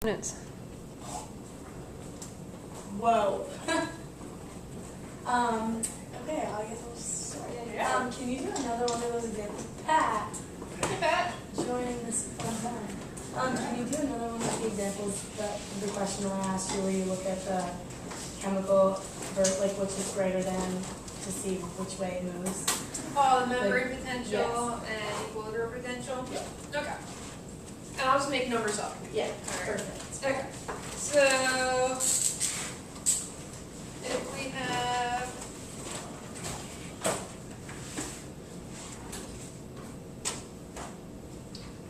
minutes. Whoa. Okay, I guess I'll start. Yeah. Can you do another one of those examples? Pat, Hey, Pat. joining this fun time. Can you do another one of the examples that the question I asked you where you look at the chemical, like which is greater than to see which way it moves? Oh, the membrane potential and equilibrium potential? Yeah. Okay. And I'll just make numbers up. Yeah, Alright. perfect. Okay. So, if we have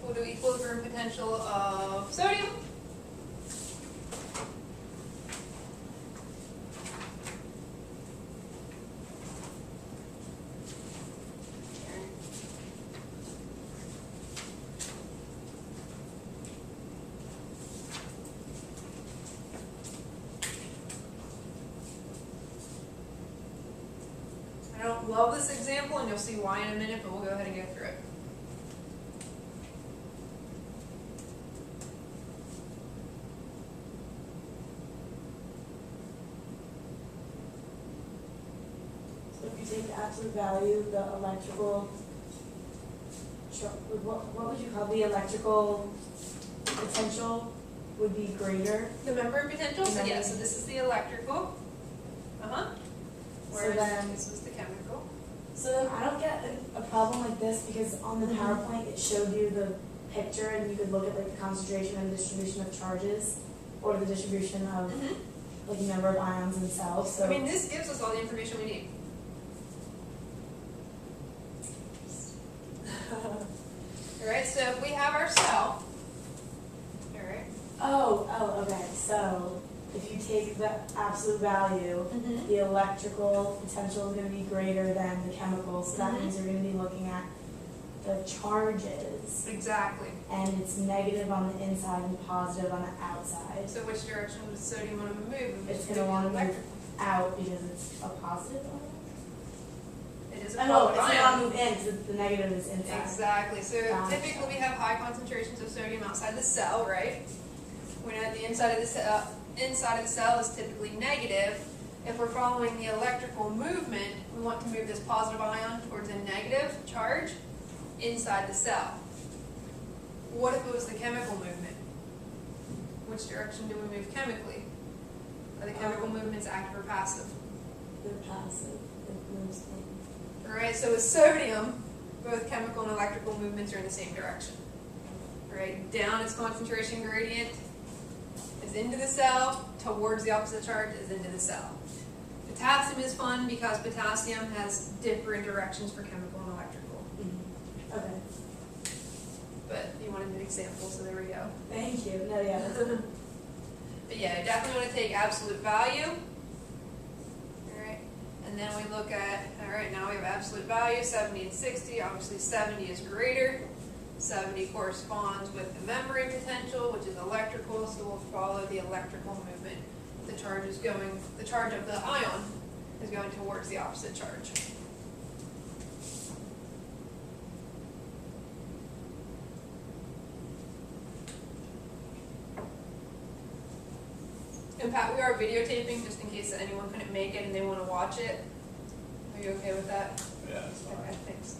we'll do equilibrium potential of sodium. I don't love this example, and you'll see why in a minute, but we'll go ahead and go through it. So if you take the absolute value, the electrical, what would you call the electrical potential would be greater? The membrane potential, so yeah, Membrane. so this is the electrical. Uh-huh. Whereas then- this is the chemical. So then I don't get a problem like this because on the Mhm. PowerPoint it showed you the picture and you could look at like the concentration and distribution of charges or the distribution of like number of ions in cells. So I mean, this gives us all the information we need. Alright, so if we have our cell, alright, okay. So if you take the absolute value, Mhm. the electrical potential is going to be greater than the chemical. So that Mhm. means you're going to be looking at the charges, exactly. and it's negative on the inside and positive on the outside. So which direction does sodium want to move? It's going to want to move out because it's a positive ion. It is a I know, positive it's ion. going to move in because the negative is inside. Exactly. So Gotcha. typically we have high concentrations of sodium outside the cell, right? We know that the inside of the cell is typically negative. If we're following the electrical movement, we want to move this positive ion towards a negative charge inside the cell. What if it was the chemical movement? Which direction do we move chemically? Are the chemical movements active or passive? They're passive. It moves in. Alright, so with sodium, both chemical and electrical movements are in the same direction. Right, down its concentration gradient is into the cell, towards the opposite charge is into the cell. Potassium is fun because potassium has different directions for chemical and electrical. Okay. But you wanted an example, so there we go. Thank you. No, yeah. But yeah, you definitely want to take absolute value. Alright, and then we look at, alright, now we have absolute value, 70 and 60. Obviously 70 is greater. 70 corresponds with the membrane potential, which is electrical, so we'll follow the electrical movement. The charge of the ion is going towards the opposite charge. And Pat, we are videotaping just in case that anyone couldn't make it and they want to watch it. Are you okay with that? Yeah, it's fine. Okay, thanks.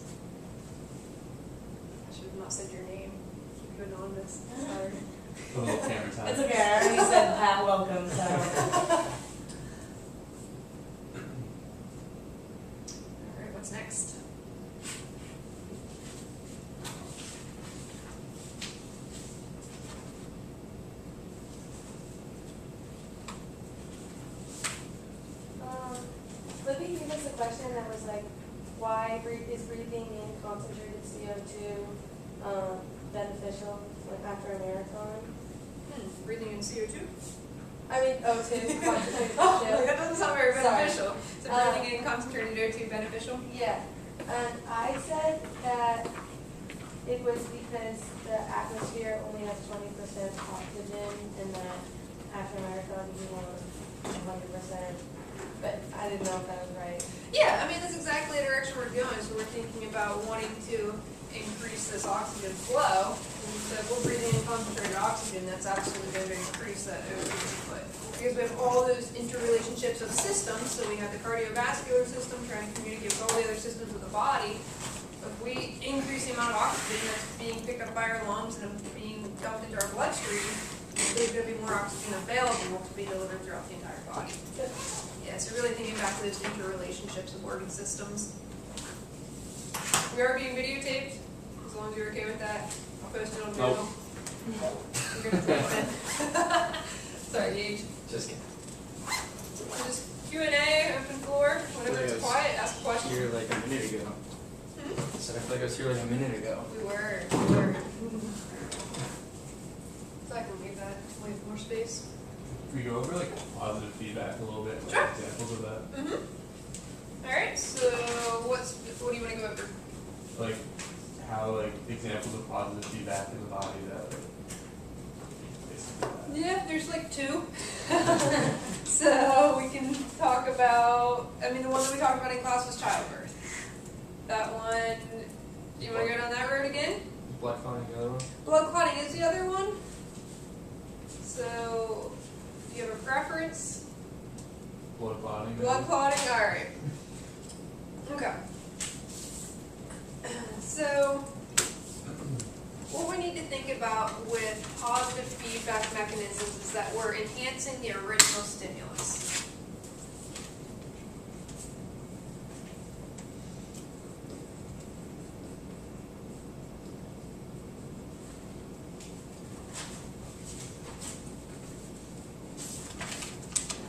I should have not said your name. Keep you anonymous. Sorry. A little camera time. It's okay. I already said Pat welcome, so. Alright, what's next? Libby gave us a question that was like, why is breathing in concentrated CO2 beneficial, like after a marathon? Breathing in CO2? I mean, O2, concentrated Oh, CO2. that doesn't sound very Sorry. beneficial. So breathing in concentrated O2 beneficial? Yeah, and I said that it was because the atmosphere only has 20% oxygen, and that after a marathon you want 100%. But I didn't know if that was right. Yeah, I mean that's exactly the direction we're going. So we're thinking about wanting to increase this oxygen flow. So if we're breathing in concentrated oxygen, that's absolutely going to increase that O2 input. Because we have all those interrelationships of systems, so we have the cardiovascular system trying to communicate with all the other systems of the body. If we increase the amount of oxygen that's being picked up by our lungs and being dumped into our bloodstream, there's going to be more oxygen available to be delivered throughout the entire body. Yeah, so really thinking back to those interrelationships of organ systems. We are being videotaped, as long as you're okay with that. I'll post it on Google. Nope. You're gonna tape it. Sorry, Gage. Just kidding. So just Q&A, open floor, whenever it's Yes. quiet, ask a question. Here like a minute ago. Hmm? I said I feel like I was here like a minute ago. We were. So I can leave that, leave more space. Can we go over like positive feedback a little bit, like Sure. examples of that? Mm-hmm. Alright, so what do you want to go over? Like how like examples of positive feedback in the body that like basically that. Yeah, there's like two. So we can talk about, I mean, the one that we talked about in class was childbirth. That one, do you want to go down that road again? Blood clotting, the other one? Blood clotting is the other one. So, do you have a preference? Blood clotting. maybe? Blood clotting, alright. Okay. So, what we need to think about with positive feedback mechanisms is that we're enhancing the original stimulus.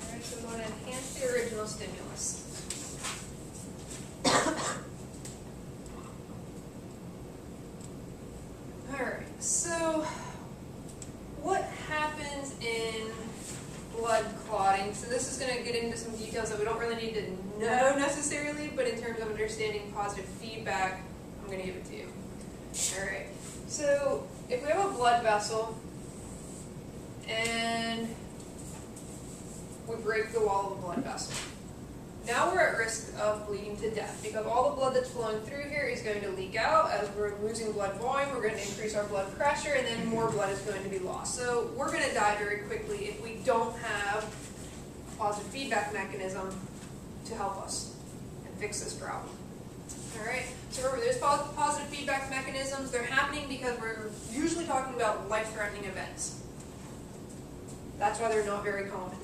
Alright, so we want to enhance the original stimulus. Alright, so what happens in blood clotting? So this is going to get into some details that we don't really need to know necessarily, but in terms of understanding positive feedback, I'm going to give it to you. Alright, so if we have a blood vessel and we break the wall of a blood vessel, now we're at risk of bleeding to death because all the blood that's flowing through here is going to leak out. As we're losing blood volume, we're going to increase our blood pressure, and then more blood is going to be lost. So we're going to die very quickly if we don't have a positive feedback mechanism to help us and fix this problem. Alright, so remember, those positive feedback mechanisms, they're happening because we're usually talking about life-threatening events. That's why they're not very common.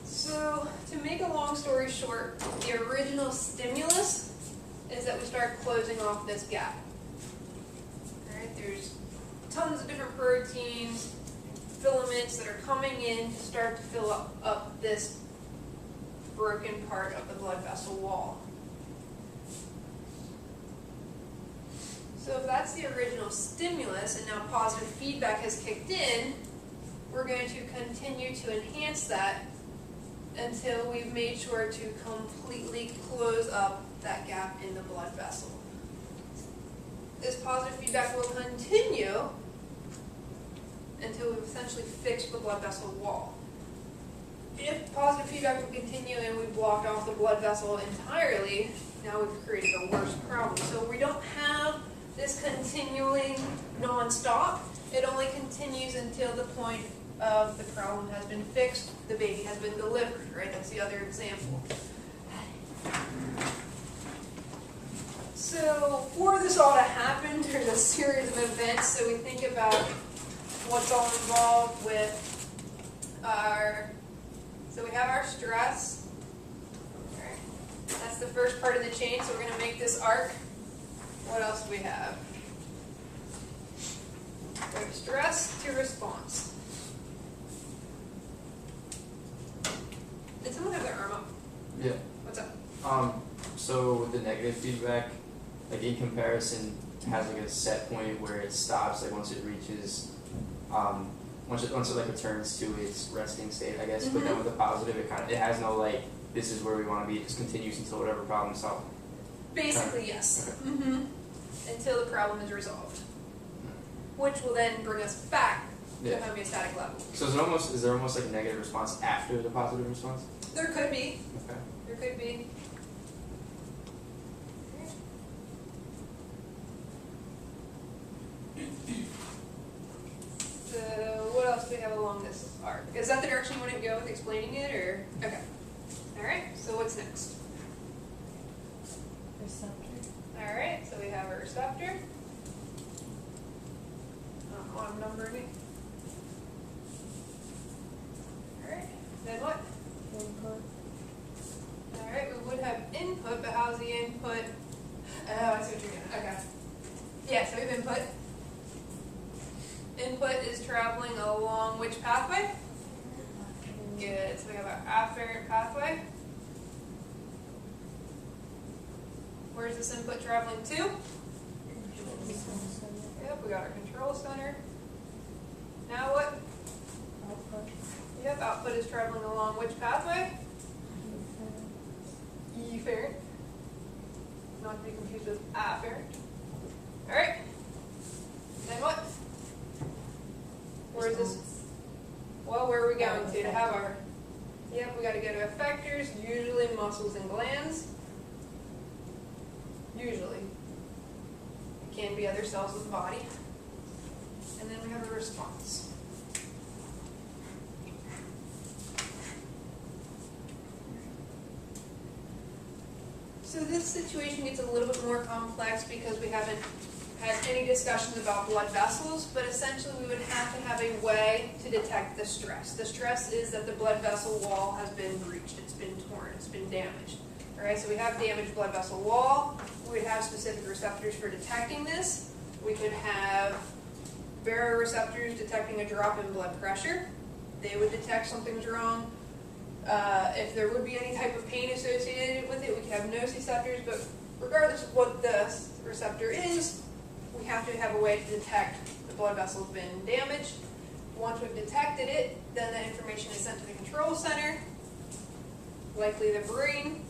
So, to make a long story short, the original stimulus is that we start closing off this gap. Alright, there's tons of different proteins, filaments that are coming in to start to fill up this broken part of the blood vessel wall. So if that's the original stimulus and now positive feedback has kicked in, we're going to continue to enhance that until we've made sure to completely close up that gap in the blood vessel. This positive feedback will continue until we've essentially fixed the blood vessel wall. If positive feedback will continue and we've blocked off the blood vessel entirely, now we've created a worse problem. So we don't have this continuing non-stop. It only continues until the point of the problem has been fixed, the baby has been delivered, right? That's the other example. So for this all to happen, there's a series of events. So we think about what's all involved with our, so we have our stress. Right. That's the first part of the chain, so we're going to make this arc. What else do we have? We have stress to response. Did someone have their arm up? Yeah. What's up? So the negative feedback, like in comparison, has like a set point where it stops, like once it reaches, once it like returns to its resting state, I guess. But then with the positive, it has no like, this is where we want to be. It just continues until whatever problem is solved. Basically, yes. Okay. Until the problem is resolved, which will then bring us back to Yeah. homeostatic level. So is there almost like a negative response after the positive response? There could be. Okay. There could be. we have along this arc. Is that the direction you want to go with explaining it, or? Okay. Alright, so what's next? Receptor. Alright, so we have a receptor. I'm numbering it. Alright, then what? Input. Alright, we would have input, but how's the input? Oh, I see what you're doing. Okay. Yeah, so we have input. Input is traveling along which pathway? Good. So we have our afferent pathway. Where's this input traveling to? Yep, we got our control center. Now what? Output. Yep, output is traveling along which pathway? Efferent. Not to be confused with afferent. Alright. Then what? Where is this? Well, where are we going to have our? Yep, we got to go to effectors, usually muscles and glands. Usually. It can be other cells of the body. And then we have a response. So this situation gets a little bit more complex because we haven't had any discussions about blood vessels, but essentially we would have to have a way to detect the stress. The stress is that the blood vessel wall has been breached, it's been torn, it's been damaged. All right, so we have damaged blood vessel wall. We would have specific receptors for detecting this. We could have baroreceptors detecting a drop in blood pressure. They would detect something's wrong. If there would be any type of pain associated with it, we could have nociceptors, but regardless of what the receptor is, we have to have a way to detect the blood vessel's been damaged. Once we've detected it, then that information is sent to the control center, likely the brain,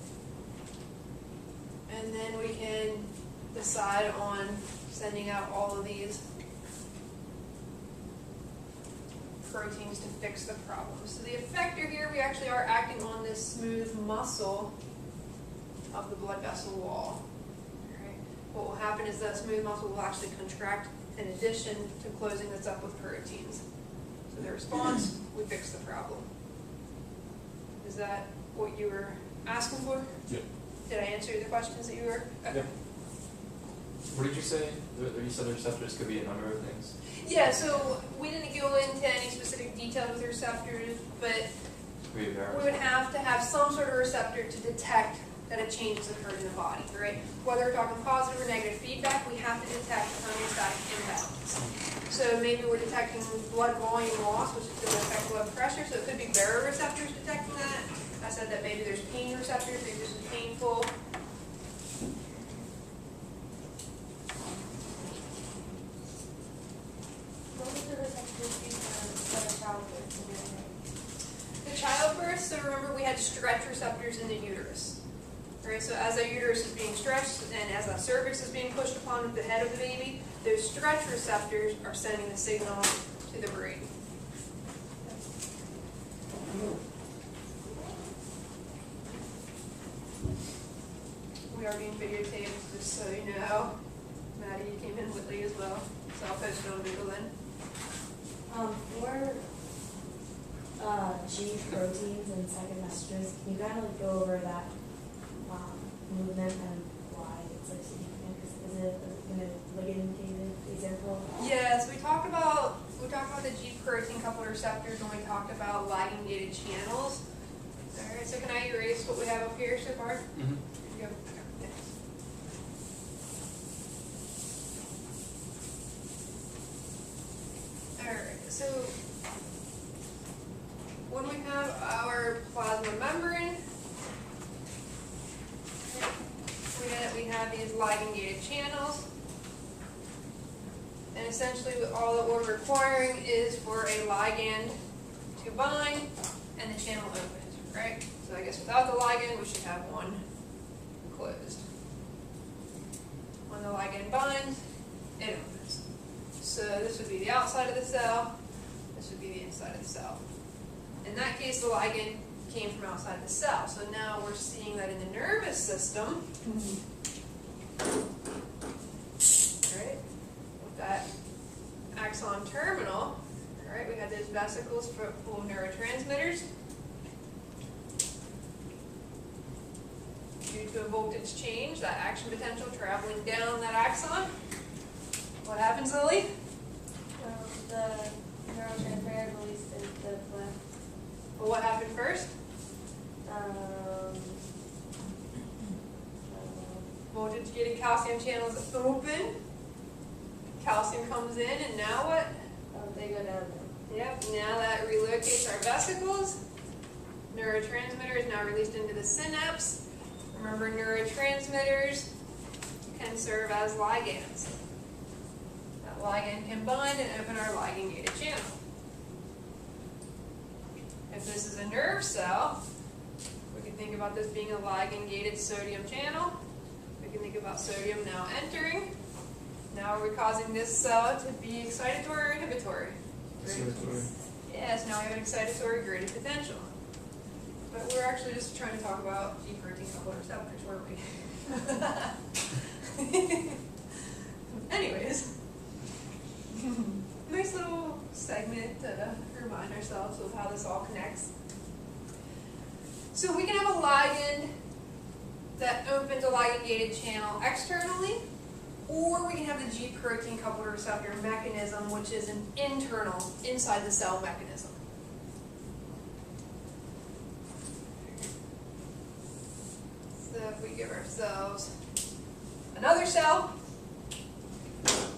and then we can decide on sending out all of these proteins to fix the problem. So the effector here, we actually are acting on this smooth muscle of the blood vessel wall. Alright. What will happen is that smooth muscle will actually contract in addition to closing this up with proteins. So the response, we fix the problem. Is that what you were asking for? Yep. Did I answer the questions that you were? Okay. Yep. What did you say? You said the receptors could be a number of things. Yeah, so we didn't go into any specific detail with receptors, but we would have to have some sort of receptor to detect that a change has occurred in the body, right? Whether we're talking positive or negative feedback, we have to detect homeostatic imbalance. So maybe we're detecting blood volume loss, which is going to affect blood pressure, so it could be baroreceptors detecting that. I said that maybe there's pain receptors, maybe this is painful. What was the receptors used for the childbirth? The childbirth, so remember we had stretch receptors in the uterus. Right, so as the uterus is being stretched and as the cervix is being pushed upon with the head of the baby, those stretch receptors are sending the signal to the brain. We are being videotaped, just so you know. Maddie, you came in with Lee as well, so I'll post it on Google then. For G proteins and second messages, can you kind of like go over that movement and why it's like significant? Is it in a ligand-gated example? Yes, we talked about the G protein coupled receptors when we talked about ligand-gated channels. All right, so can I erase what we have up here so far? Mm-hmm. Go. Okay, thanks. All right, so when we have our plasma membrane, we have these ligand-gated channels, and essentially all that we're requiring is for a ligand to bind and the channel opens, right? So I guess without the ligand, we should have one closed. When the ligand binds, it opens. So this would be the outside of the cell, this would be the inside of the cell. In that case, the ligand came from outside the cell. So now we're seeing that in the nervous system, right, with that axon terminal, Alright, we had those vesicles full of neurotransmitters. Due to a voltage change, that action potential traveling down that axon. What happens, Lily? The neurotransmitter released into the blood. Well, what happened first? Voltage gated calcium channels open. Calcium comes in, and now what? They go down. Yep, now that relocates our vesicles. Neurotransmitter is now released into the synapse. Remember, neurotransmitters can serve as ligands. That ligand can bind and open our ligand-gated channel. If this is a nerve cell, we can think about this being a ligand-gated sodium channel. We can think about sodium now entering. Now are we causing this cell to be excitatory or inhibitory? Excitatory. Yes, now we have an excitatory graded potential. But we're actually just trying to talk about G protein coupled receptors, weren't we? Anyways, nice little segment to remind ourselves of how this all connects. So we can have a ligand that opens a ligand-gated channel externally, or we can have the G protein coupled receptor mechanism, which is an internal, inside the cell mechanism. So if we give ourselves another cell,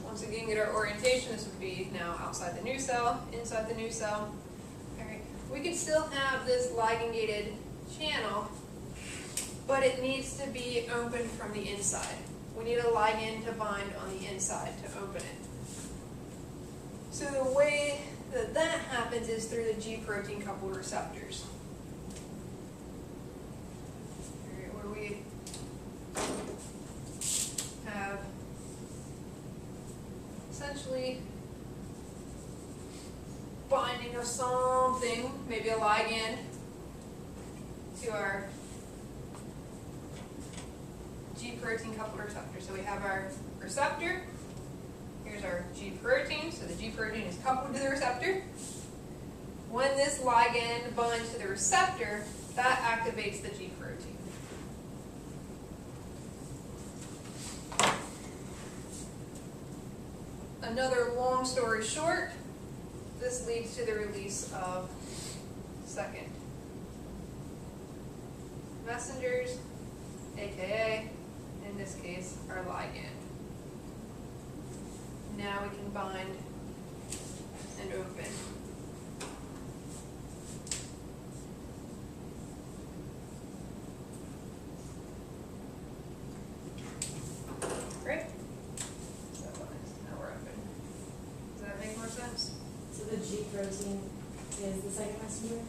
once again get our orientation, this would be now outside the new cell, inside the new cell. Alright, we could still have this ligand-gated channel, but it needs to be opened from the inside. We need a ligand to bind on the inside to open it. So the way that that happens is through the G protein coupled receptors. Where we have essentially binding of something, maybe a ligand, to our G protein coupled receptor. So we have our receptor. Here's our G protein. So the G protein is coupled to the receptor. When this ligand binds to the receptor, that activates the G protein. Another long story short, this leads to the release of second messengers, aka, in this case, our ligand. Now we can bind and open. Great. So now we're open. Does that make more sense? So the G protein is the second messenger?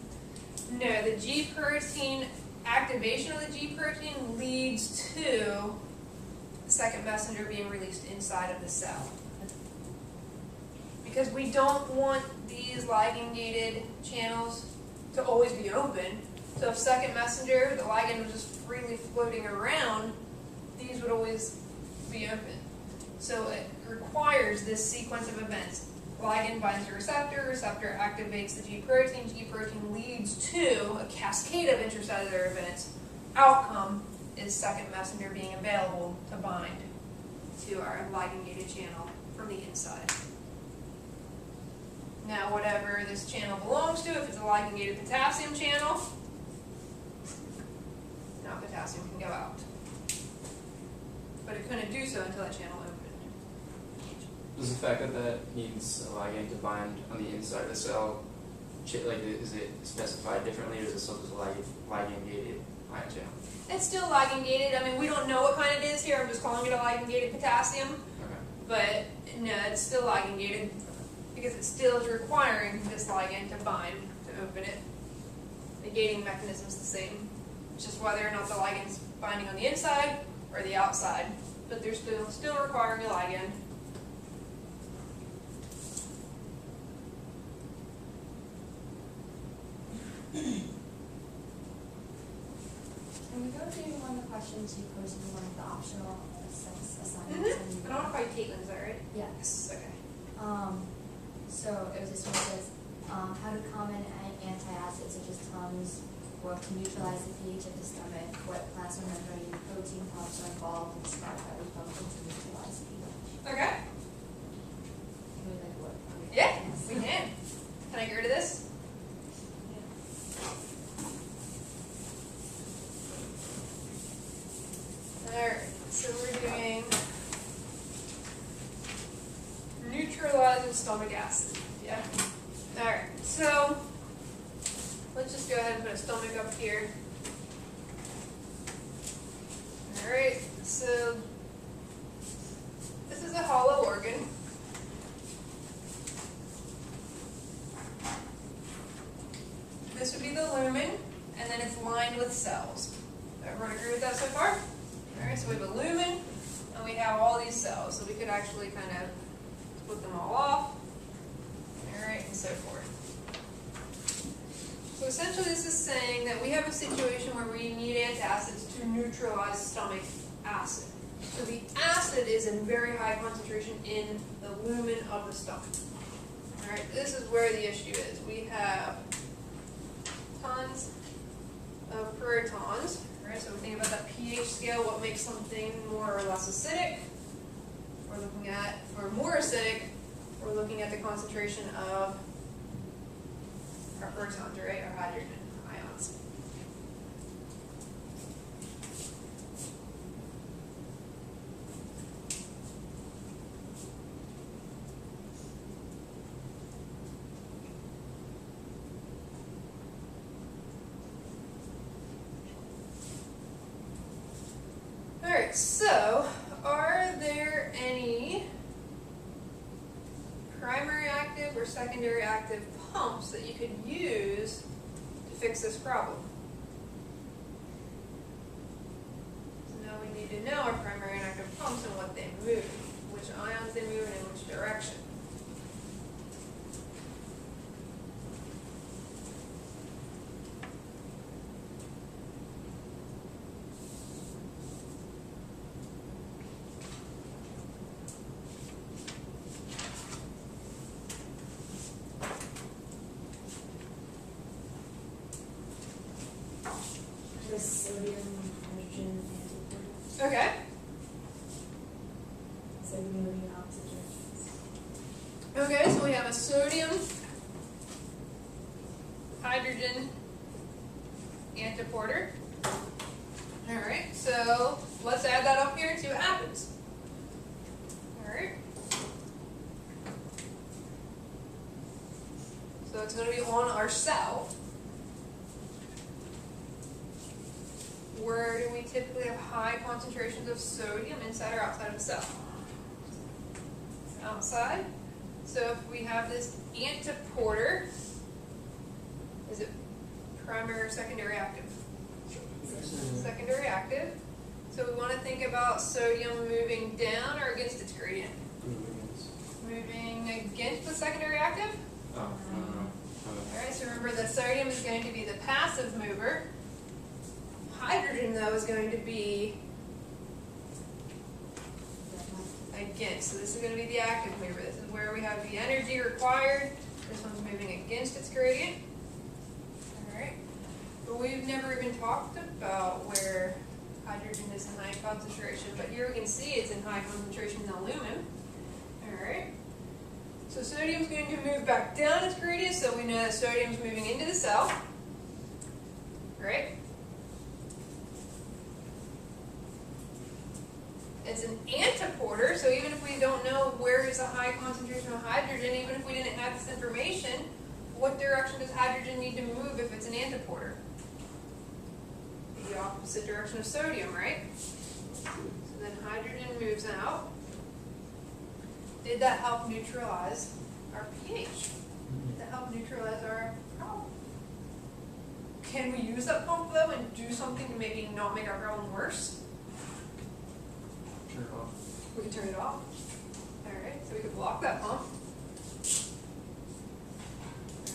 No, the G protein, activation of the G protein leads to the second messenger being released inside of the cell. Because we don't want these ligand-gated channels to always be open. So if second messenger, the ligand was just freely floating around, these would always be open. So it requires this sequence of events. Ligand binds the receptor, receptor activates the G protein leads to a cascade of intracellular events. Outcome is second messenger being available to bind to our ligand-gated channel from the inside. Now whatever this channel belongs to, if it's a ligand-gated potassium channel, now potassium can go out. But it couldn't do so until that channel opened. Does the fact that that needs a ligand to bind on the inside of the cell, like, is it specified differently, or is it still just a ligand-gated ion channel? It's still ligand-gated. I mean, we don't know what kind it is here. I'm just calling it a ligand-gated potassium. Okay. But no, it's still ligand-gated because it still is requiring this ligand to bind to open it. The gating mechanism is the same. It's just whether or not the ligand's binding on the inside or the outside. But they're still requiring a ligand. Can we go through one of the questions you posted in one of the optional assignments? I don't want to fight Caitlin, is that right? Yeah. Yes. Okay. So it was this one that says, how do common antacids such as Tums work to neutralize the pH of the stomach? What class or membrane protein pumps are involved in describe how we pump to neutralize pH? Okay. Can we like what? Yeah, we can. Can I get rid of this? Alright, so we're doing neutralizing stomach acid. Yeah. Alright, so let's just go ahead and put a stomach up here. Alright, so this is a hollow organ. This would be the lumen, and then it's lined with cells. Everyone agree with that so far? Alright, so we have a lumen, and we have all these cells. So we could actually kind of split them all off. Alright, and so forth. So essentially this is saying that we have a situation where we need antacids to neutralize stomach acid. So the acid is in very high concentration in the lumen of the stomach. Alright, this is where the issue is. We have tons of protons. Right, so we think about that pH scale, what makes something more or less acidic. We're looking at, for more acidic, we're looking at the concentration of our protons, right, our hydrogen ions. Alright, so are there any primary active or secondary active pumps that you could use to fix this problem? So now we need to know our primary and active pumps and what they move, which ions they move and in which direction. The sodium, hydrogen, antiporter. Okay. So we're moving in opposite directions. Okay, so we have a sodium, hydrogen, antiporter. Alright, so let's add that up here and see what happens. Alright. So it's going to be on our cell. Where do we typically have high concentrations of sodium, inside or outside of the cell? Outside. So if we have this antiporter, is it primary or secondary active? Secondary active. So we want to think about sodium moving down or against its gradient? Moving against the secondary active? Oh, I don't know. Alright, so remember that sodium is going to be the passive mover. Hydrogen, though, is going to be against. So this is going to be the active mover. This is where we have the energy required. This one's moving against its gradient. Alright. But we've never even talked about where hydrogen is in high concentration. But here we can see it's in high concentration in the lumen. Alright. So sodium's going to move back down its gradient, so we know that sodium's moving into the cell. Right? It's an antiporter, so even if we don't know where is a high concentration of hydrogen, even if we didn't have this information, what direction does hydrogen need to move if it's an antiporter? The opposite direction of sodium, right? So then hydrogen moves out. Did that help neutralize our pH? Did that help neutralize our problem? Can we use that pump though and do something to maybe not make our problem worse? Turn it off. We can turn it off. Alright, so we could block that pump.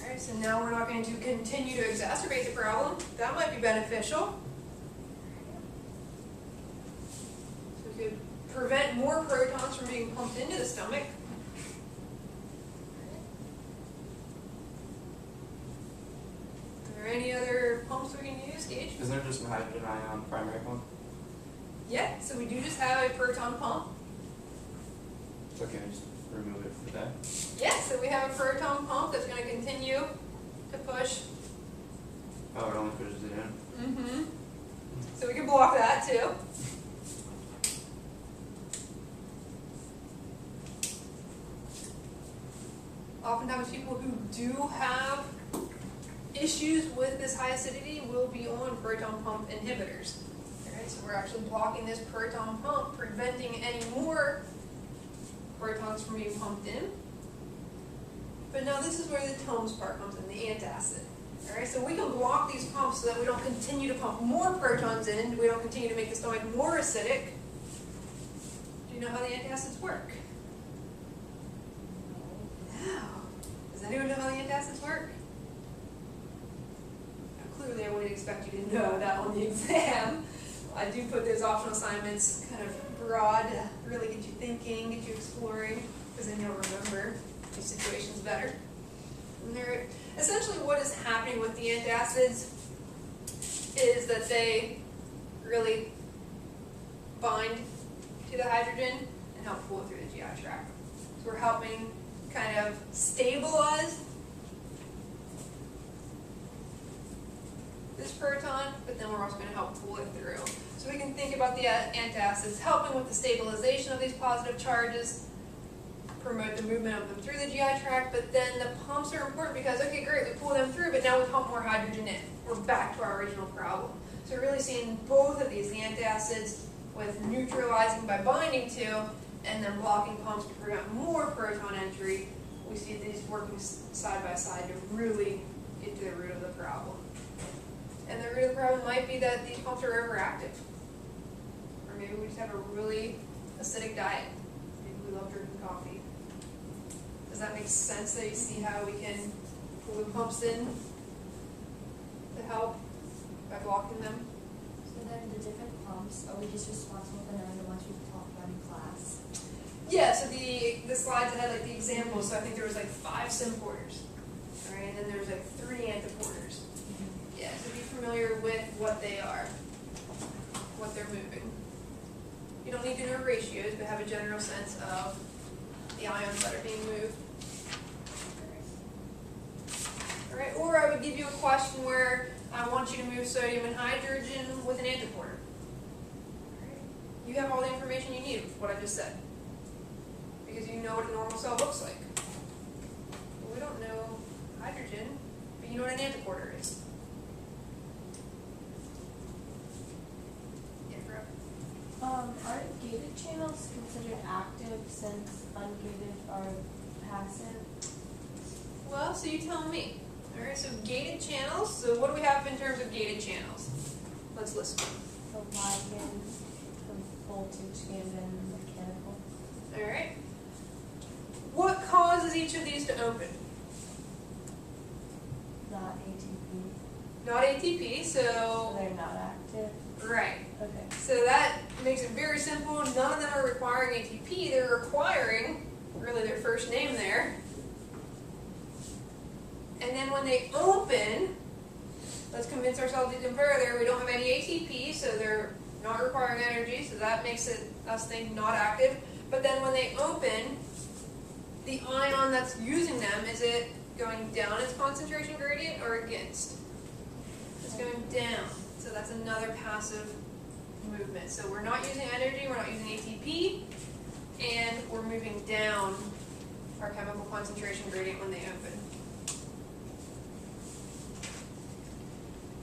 Alright, so now we're not going to continue to exacerbate the problem. That might be beneficial. So we could prevent more protons from being pumped into the stomach. gauge. Isn't there just a hydrogen ion primary pump? Yeah, so we do just have a proton pump. So can we just remove it for that? Yeah, so we have a proton pump that's going to continue to push. Oh, it only pushes it in. Mm-hmm. So we can block that too. Oftentimes people who do have issues with this high acidity will be on proton pump inhibitors. Alright, so we're actually blocking this proton pump, preventing any more protons from being pumped in. But now this is where the TOMS part comes in, the antacid. Alright, so we can block these pumps so that we don't continue to pump more protons in, we don't continue to make the stomach more acidic. Do you know how the antacids work? No. Does anyone know how the antacids work? Now, clearly I wouldn't expect you to know that on the exam. I do put those optional assignments kind of broad to really get you thinking, get you exploring, because then you'll remember your situations better. And they're, essentially what is happening with the antacids is that they really bind to the hydrogen and help pull it through the GI tract. So we're helping kind of stabilize this proton, but then we're also going to help pull it through. So we can think about the antacids helping with the stabilization of these positive charges, promote the movement of them through the GI tract, but then the pumps are important because, okay, great, we pull them through, but now we pump more hydrogen in. We're back to our original problem. So we're really seeing both of these, the antacids with neutralizing by binding to, and then blocking pumps to prevent more proton entry. We see these working side by side to really get to the root of the problem. And the root of the problem might be that these pumps are overactive. Or maybe we just have a really acidic diet. Maybe we love drinking coffee. Does that make sense that you see how we can pull the pumps in to help by blocking them? So then the different pumps, are we just responsible for knowing the ones we've talked about in class? Yeah, so the slides that had like the examples, so I think there was like 5 symporters. Alright, and then there was like 3 antiporters. Yeah, so be familiar with what they are, what they're moving. You don't need to know ratios, but have a general sense of the ions that are being moved. Alright, or I would give you a question where I want you to move sodium and hydrogen with an antiporter. Alright, you have all the information you need with what I just said, because you know what a normal cell looks like. Well, we don't know hydrogen, but you know what an antiporter is. Aren't gated channels considered active since ungated are passive? Well, so you tell me. Alright, so gated channels. So what do we have in terms of gated channels? Let's list them. The ligand, the voltage given, mechanical. Alright. What causes each of these to open? Not ATP. Not ATP, So so they're not active. right. Okay. So that makes it very simple. None of them are requiring ATP. They're requiring really their first name there. And then when they open, let's convince ourselves even further, we don't have any ATP, so they're not requiring energy, so that makes it us think not active. But then when they open, the ion that's using them, is it going down its concentration gradient or against? It's going down. So that's another passive movement. So we're not using energy, we're not using ATP, and we're moving down our chemical concentration gradient when they open.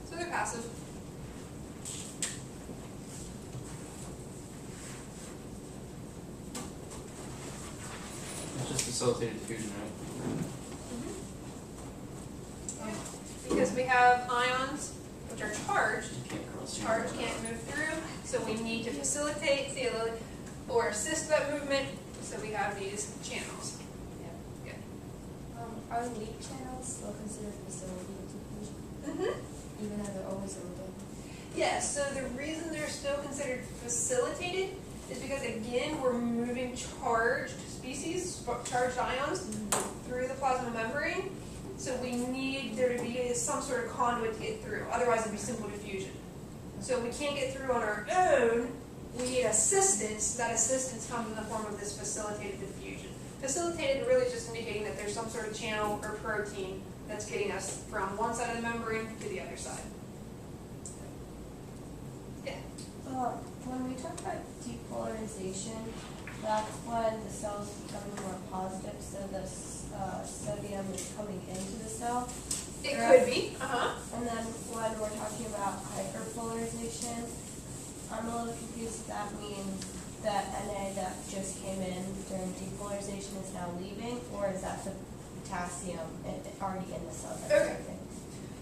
So they're passive. It's just facilitated diffusion, right? Because we have ions which are charged, You can't cross. charge can't move through, so we need to facilitate or assist that movement, so we have these channels. Are leak channels still considered facilitated diffusion, Mm-hmm. even though they're always open? Yes, so the reason they're still considered facilitated is because, again, we're moving charged species, charged ions, through the plasma membrane. So we need there to be a is some sort of conduit to get through, otherwise it'd be simple diffusion. So if we can't get through on our own, we need assistance. That assistance comes in the form of this facilitated diffusion. Facilitated really is just indicating that there's some sort of channel or protein that's getting us from one side of the membrane to the other side. Yeah. When we talk about depolarization, that's when the cell's becoming more positive, so the sodium is coming into the cell. It Correct. could be. And then when we're talking about hyperpolarization, I'm a little confused if that means that Na that just came in during depolarization is now leaving, or is that the potassium already in the cell? That's Okay. leaving?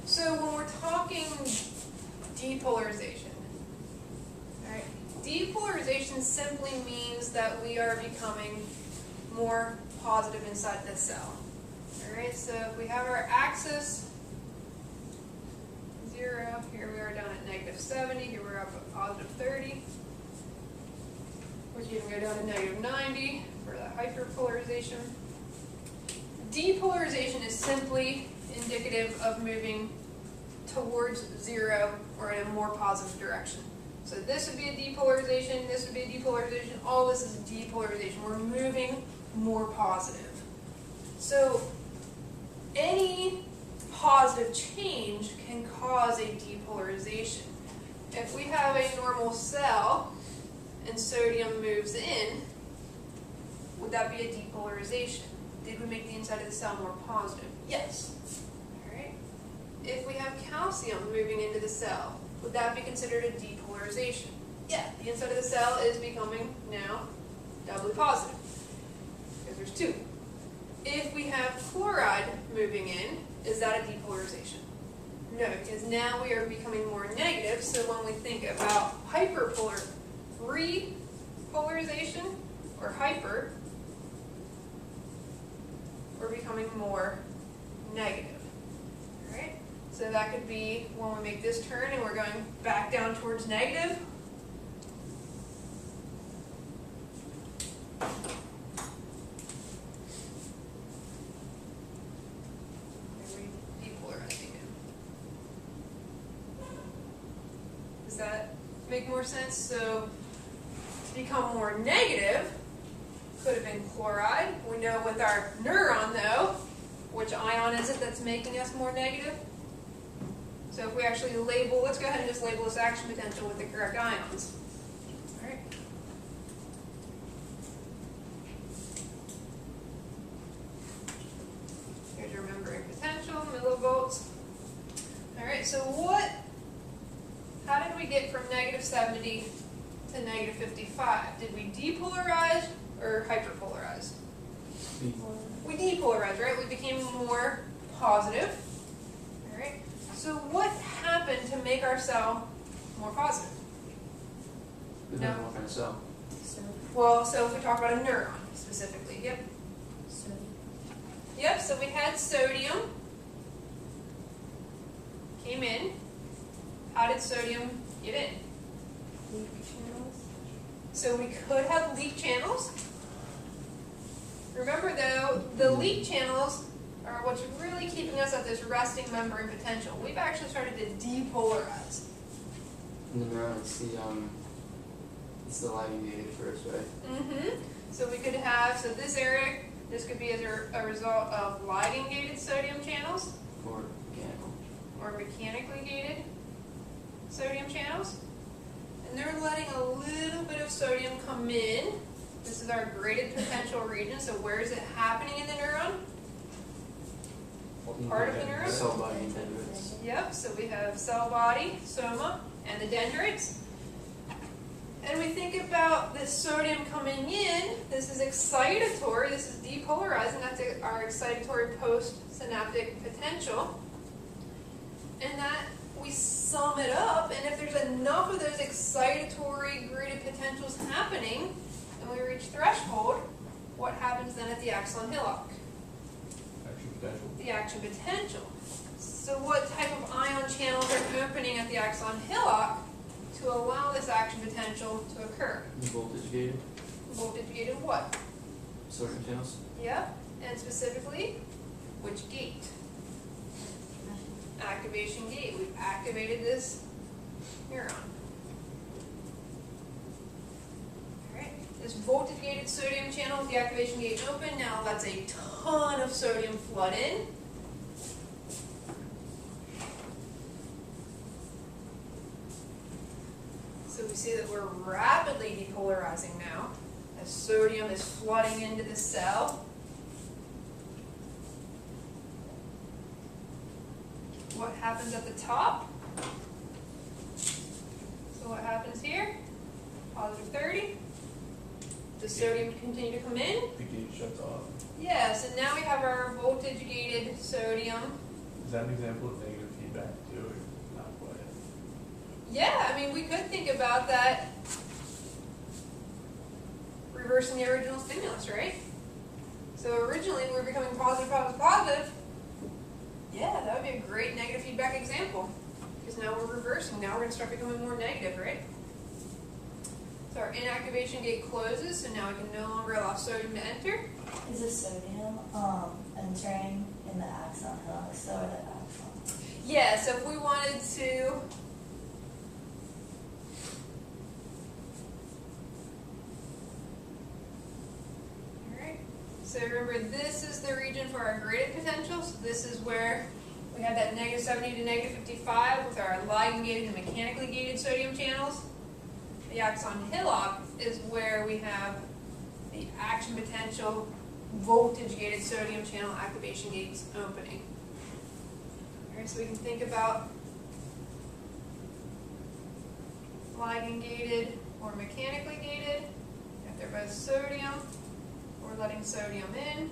So when we're talking depolarization, alright, depolarization simply means that we are becoming more positive inside the cell. Alright, so if we have our axis 0, here we are down at -70, here we're up at +30. We can even go down to -90 for the hyperpolarization. Depolarization is simply indicative of moving towards 0 or in a more positive direction. So this would be a depolarization, this would be a depolarization, all this is depolarization. We're moving more positive. So any positive change can cause a depolarization. If we have a normal cell and sodium moves in, would that be a depolarization? Did we make the inside of the cell more positive? Yes. Alright. If we have calcium moving into the cell, would that be considered a depolarization? Yeah, the inside of the cell is becoming now doubly positive, because there's 2. If we have chloride moving in, is that a depolarization? No, because now we are becoming more negative, so when we think about repolarization or hyper, we're becoming more negative. Alright? So that could be when we make this turn and we're going back down towards negative. Does that make more sense? So to become more negative could have been chloride. We know with our neuron though, which ion is it that's making us more negative? So if we actually label, let's go ahead and just label this action potential with the correct ions. Alright. Here's your membrane potential, millivolts. Alright, so how did we get from -70 to -55? Did we depolarize or hyperpolarize? We depolarized, right? We became more positive. Alright, so what happened to make our cell more positive? Depends on what kind of cell. Well, so if we talk about a neuron specifically, yep. Yep, so we had sodium came in. How did sodium get in? Leak channels? So we could have leak channels. Remember though, the leak channels are what's really keeping us at this resting membrane potential. We've actually started to depolarize. In the neuron, it's the lighting gated first, right? So we could have, so this area, this could be as a result of lighting gated sodium channels Or mechanical. or mechanically gated sodium channels. And they're letting a little bit of sodium come in. This is our graded potential region. So where is it happening in the neuron? What part of the neuron? Cell body and dendrites. Yep, so we have cell body, soma, and the dendrites. And we think about this sodium coming in, this is excitatory, this is depolarizing, that's our excitatory postsynaptic potential. And that we sum it up, and if there's enough of those excitatory graded potentials happening, and we reach threshold, what happens then at the axon hillock? Action potential. The action potential. So what type of ion channels are opening at the axon hillock to allow this action potential to occur? Voltage gated. Voltage gated what? Sodium channels. Yep. And specifically, which gate? activation gate. We've activated this neuron. Alright, this voltage gated sodium channel with the activation gate open now lets a ton of sodium flood in. So we see that we're rapidly depolarizing now as sodium is flooding into the cell. What happens at the top? So what happens here? Positive 30. Does sodium continue to come in? The gate shuts off. Yeah, so now we have our voltage gated sodium. Is that an example of negative feedback too, or not quite? Yeah, I mean, we could think about that reversing the original stimulus, right? So originally we were becoming positive, positive, positive. Yeah, that would be a great negative feedback example. Because now we're reversing. Now we're going to start becoming more negative, right? So our inactivation gate closes, so now we can no longer allow sodium to enter. Is the sodium entering in the axon helix or the axon? Yeah, so if we wanted to so remember, this is the region for our graded potential. So this is where we have that negative 70 to negative 55 with our ligand gated and mechanically gated sodium channels. The axon hillock is where we have the action potential voltage gated sodium channel activation gates opening. Alright, so we can think about ligand gated or mechanically gated. If they're both sodium, we're letting sodium in.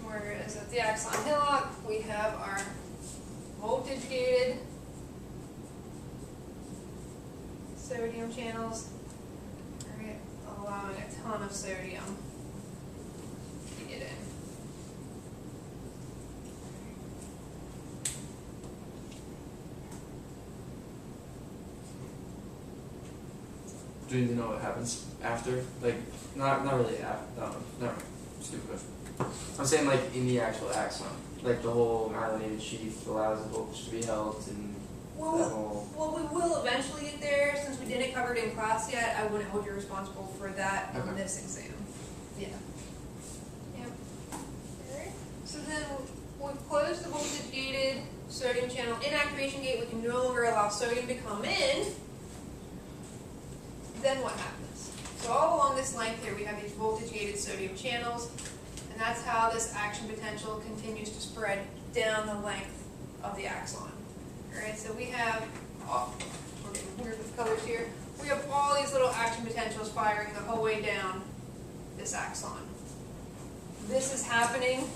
Whereas at the axon hillock, we have our voltage gated sodium channels, right, allowing a ton of sodium to get in. Do you know what happens after? Like, not really after. Never mind. Stupid question. I'm saying like in the actual axon, like the whole myelinated sheath allows the voltage to be held and that whole. Well, we will eventually get there. Since we didn't cover it in class yet, I wouldn't hold you responsible for that on Okay. this exam. Yeah. Yep. Alright. So then we've closed the voltage gated sodium channel inactivation gate. We can no longer allow sodium to come in. Then what happens? So all along this length here, we have these voltage gated sodium channels, and that's how this action potential continues to spread down the length of the axon. Alright, so we have, we're getting weird with colors here, we have all these little action potentials firing the whole way down this axon. This is happening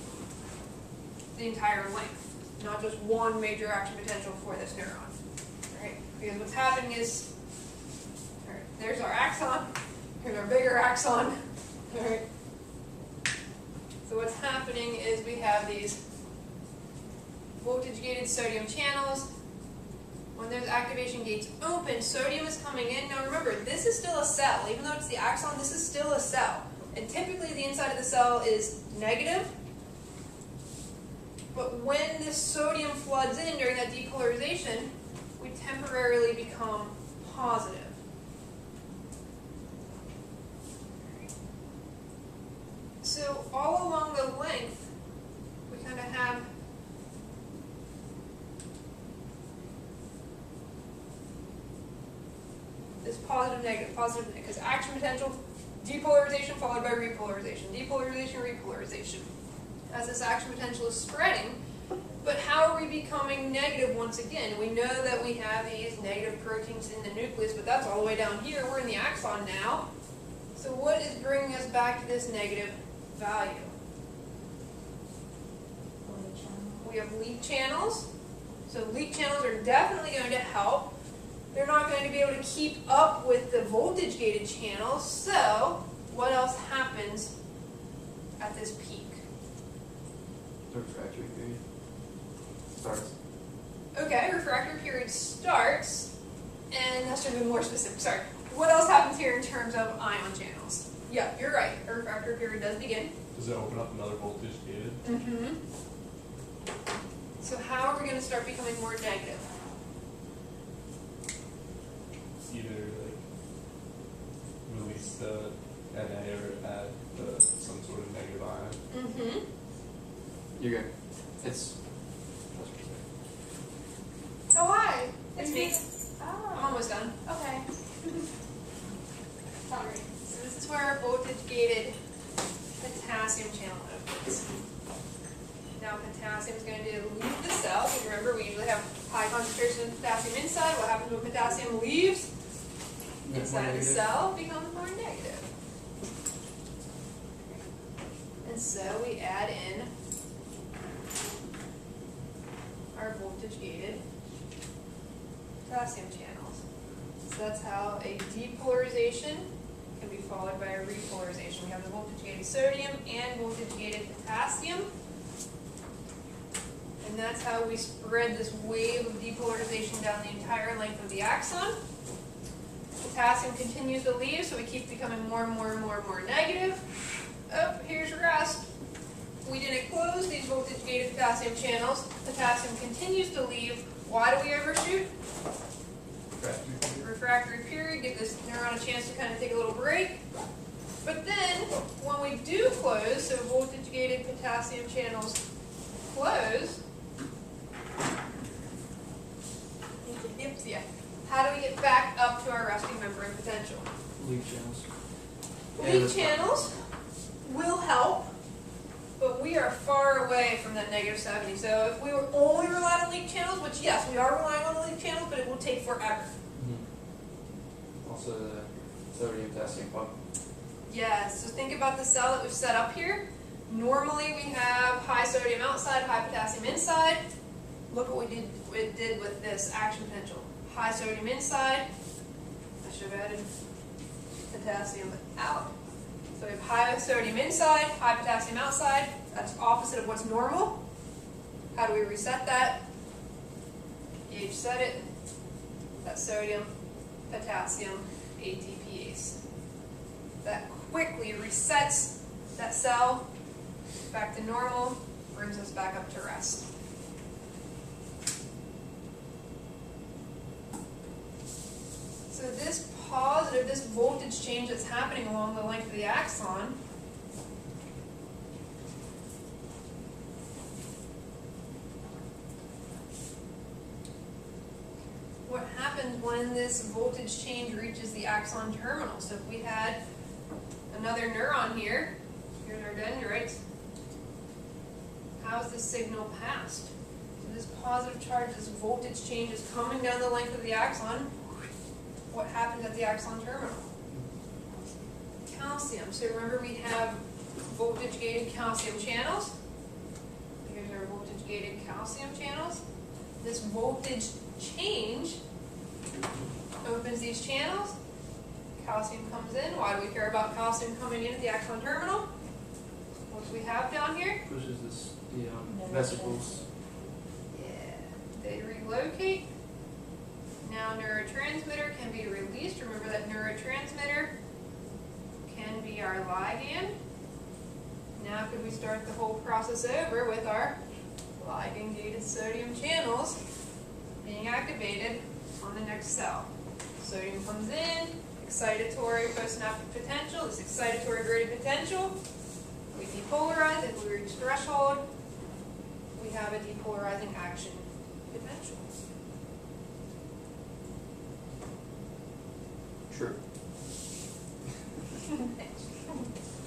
the entire length, not just one major action potential for this neuron. Right? Because what's happening is, there's our axon, here's our bigger axon. Alright. So what's happening is we have these voltage gated sodium channels. When those activation gates open, sodium is coming in. Now remember, this is still a cell. Even though it's the axon, this is still a cell. And typically the inside of the cell is negative. But when this sodium floods in during that depolarization, we temporarily become positive. So all along the length, we kind of have this positive, negative, because action potential, depolarization followed by repolarization, depolarization, repolarization. As this action potential is spreading, but how are we becoming negative once again? We know that we have these negative proteins in the nucleus, but that's all the way down here. We're in the axon now. So what is bringing us back to this negative value? We have leak channels. So leak channels are definitely going to help. They're not going to be able to keep up with the voltage gated channels. So what else happens at this peak? The refractory period starts. Okay, refractory period starts, and that's to be more specific. Sorry. What else happens here in terms of ion channels? Yeah, you're right, a refractory period does begin. Does it open up another voltage gated? Mm-hmm. So how are we gonna start becoming more negative? Either like release the Na or add some sort of negative ion. Mm-hmm. You're good. It's. Oh, hi, it's me. I'm Oh, almost done. okay. Sorry. So this is where our voltage gated potassium channel opens. Now potassium is going to leave the cell. So remember, we usually have high concentration of potassium inside. What happens when potassium leaves? Inside of the cell becomes more negative. And so we add in our voltage gated potassium channels. So that's how a depolarization can be followed by a repolarization. We have the voltage gated sodium and voltage gated potassium. And that's how we spread this wave of depolarization down the entire length of the axon. Potassium continues to leave, so we keep becoming more and more and more and more negative. Oh, here's rest. We didn't close these voltage gated potassium channels. Potassium continues to leave. Why do we overshoot? Refractory period, give this neuron a chance to kind of take a little break. But then, when we do close, so voltage gated potassium channels close, yeah. How do we get back up to our resting membrane potential? Leak channels. Leak channels will help, but we are far away from that negative 70. So if we were only relying on leak channels, which yes, we are relying on the leak channels, but it will take forever. Also the sodium potassium pump. Yeah, so think about the cell that we've set up here. Normally we have high sodium outside, high potassium inside. Look what we did with this action potential. High sodium inside. I should have added potassium out. So we have high sodium inside, high potassium outside. That's opposite of what's normal. How do we reset that? pH set it. That's sodium, potassium, ATPase. That quickly resets that cell back to normal, brings us back up to rest. So this positive, this voltage change that's happening along the length of the axon, what happens when this voltage change reaches the axon terminal? So if we had another neuron here, here's our dendrites, how's this signal passed? So this positive charge, this voltage change is coming down the length of the axon. What happens at the axon terminal? Calcium. So remember we have voltage gated calcium channels. Here's our voltage gated calcium channels. This voltage change opens these channels. Calcium comes in. Why do we care about calcium coming in at the axon terminal? What do we have down here? Pushes this the vesicles. Yeah, they relocate. Now neurotransmitter can be released. Remember that neurotransmitter can be our ligand. Now could we start the whole process over with our ligand-gated sodium channels being activated on the next cell. Sodium comes in, excitatory postsynaptic potential, this excitatory graded potential. We depolarize. If we reach threshold, we have a depolarizing action potential. True.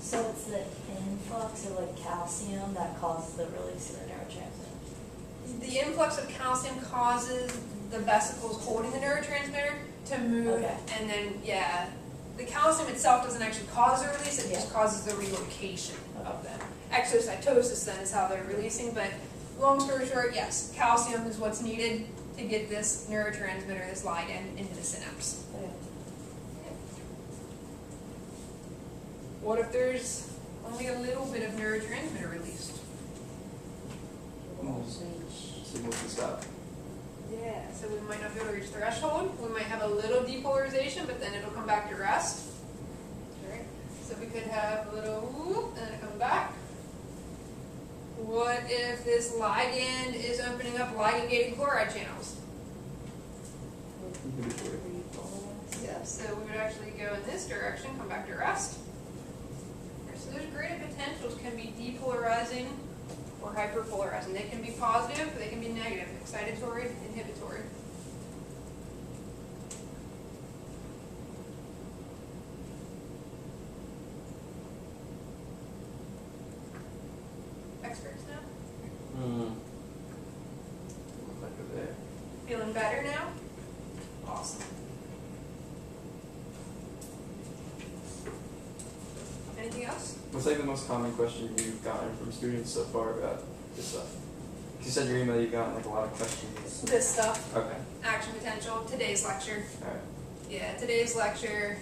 So it's the influx of like calcium that causes the release of the neurotransmitter. The influx of calcium causes the vesicles holding the neurotransmitter to move, Okay. and then, yeah, the calcium itself doesn't actually cause the release, it just Yeah. causes the relocation of them. Exocytosis then is how they're releasing, but long story short, yes, calcium is what's needed to get this neurotransmitter, this ligand, into the synapse. Okay. What if there's only a little bit of neurotransmitter released? Signal can stop. Yeah, so we might not be able to reach threshold. We might have a little depolarization, but then it'll come back to rest. Right? So we could have a little whoop, and then it comes back. What if this ligand is opening up ligand-gated chloride channels? Yeah, so we would actually go in this direction, come back to rest. So those graded potentials can be depolarizing or hyperpolarizing. They can be positive, or they can be negative, excitatory, inhibitory. Experts now? Look like over there. Feeling better now? Awesome. Anything else? What's like the most common question you've gotten from students so far about this stuff? You said in your email you've gotten like a lot of questions. This stuff. Okay. Action potential, today's lecture. Alright. Yeah, today's lecture,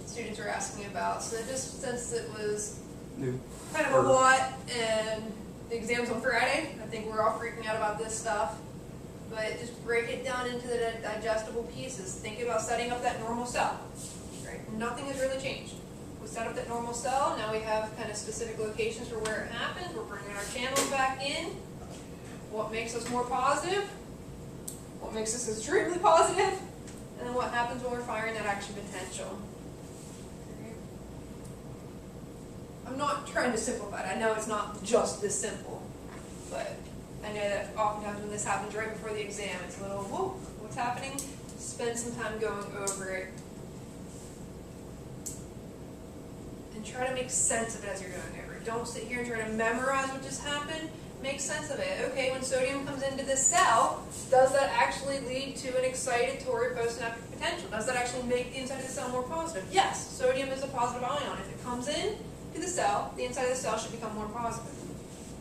students were asking about, so just since it was New. kind of a lot, and the exam's on Friday, I think we're all freaking out about this stuff, but just break it down into the digestible pieces. Think about setting up that normal cell, right? Nothing has really changed. We set up that normal cell, now we have kind of specific locations for where it happens, we're bringing our channels back in. What makes us more positive? What makes us extremely positive? And then what happens when we're firing that action potential? I'm not trying to simplify it. I know it's not just this simple, but I know that oftentimes when this happens right before the exam, it's a little, whoa, what's happening? Spend some time going over it and try to make sense of it as you're going over it. Don't sit here and try to memorize what just happened. Make sense of it. Okay, when sodium comes into this cell, does that actually lead to an excitatory postsynaptic potential? Does that actually make the inside of the cell more positive? Yes, sodium is a positive ion. If it comes in to the cell, the inside of the cell should become more positive.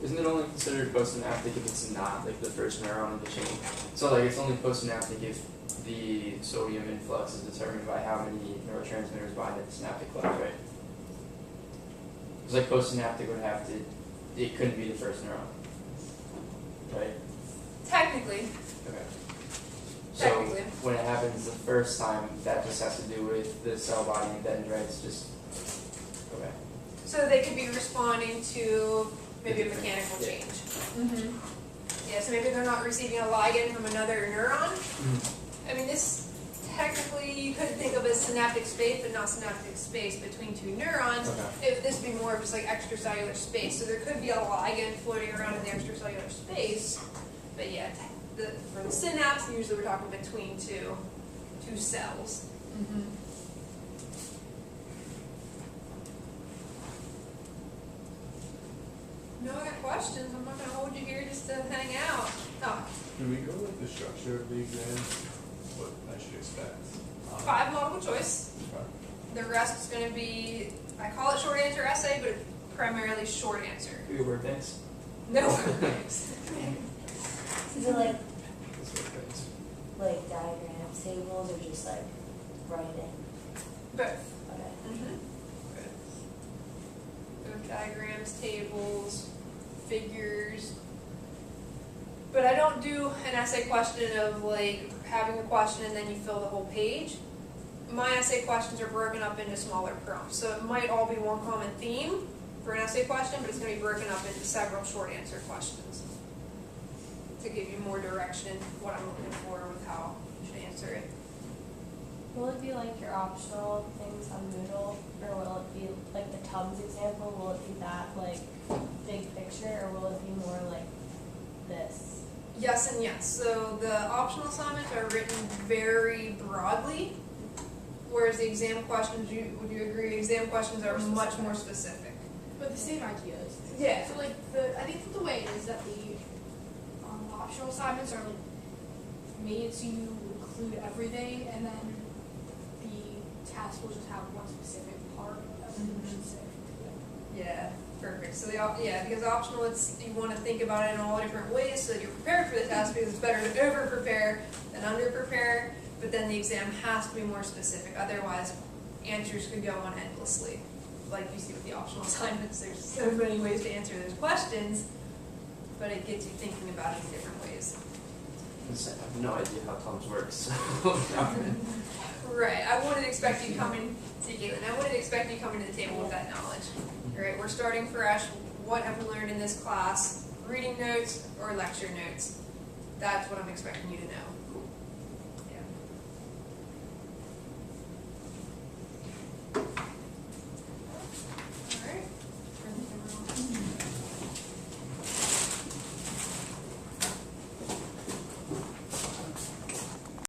Isn't it only considered postsynaptic if it's not like the first neuron in the chain? So like it's only postsynaptic if the sodium influx is determined by how many neurotransmitters bind at the synaptic cleft, right? Because like postsynaptic would have to, it couldn't be the first neuron, right? Technically, Okay. So Technically. when it happens the first time, that just has to do with the cell body and dendrites just, okay. so they could be responding to maybe a mechanical change. Yeah, so maybe they're not receiving a ligand from another neuron. I mean, this technically you could think of as synaptic space, but not synaptic space between two neurons. Okay. If this would be more of just like extracellular space, so there could be a ligand floating around in the extracellular space. But yeah, for the synapse, usually we're talking between two cells. No other questions. I'm not going to hold you here just to hang out. Oh, Can we go with the structure of the exam? What I should expect? 5 multiple choice. Okay. The rest is going to be, I call it short answer essay, but it's primarily short answer. Good word things. No. Is it like That's word things. diagrams, tables, or just like writing? Both. Okay. Both diagrams, tables, figures. But I don't do an essay question of like having a question and then you fill the whole page. My essay questions are broken up into smaller prompts. So it might all be one common theme for an essay question, but it's going to be broken up into several short answer questions to give you more direction what I'm looking for with how you should answer it. Will it be like your optional things on Moodle, or will it be like the Tums example? Will it be that like big picture, or will it be more like this? Yes and yes. So the optional assignments are written very broadly, whereas the exam questions, would you agree, exam questions are much more specific? But the same ideas. Yeah. So like I think the way it is that the optional assignments are like made so you include everything, and then the task will just have one specific part of it, you should say. Yeah, perfect. So because optional, you want to think about it in all different ways so that you're prepared for the test, because it's better to over prepare than under prepare. But then the exam has to be more specific. Otherwise, answers could go on endlessly. Like you see with the optional assignments, there's so many ways to answer those questions, but it gets you thinking about it in different ways. I have no idea how Tums works. So Right, I wouldn't expect you coming, see Caitlin, I wouldn't expect you coming to the table with that knowledge. Alright, we're starting fresh, what have we learned in this class? Reading notes or lecture notes? That's what I'm expecting you to know.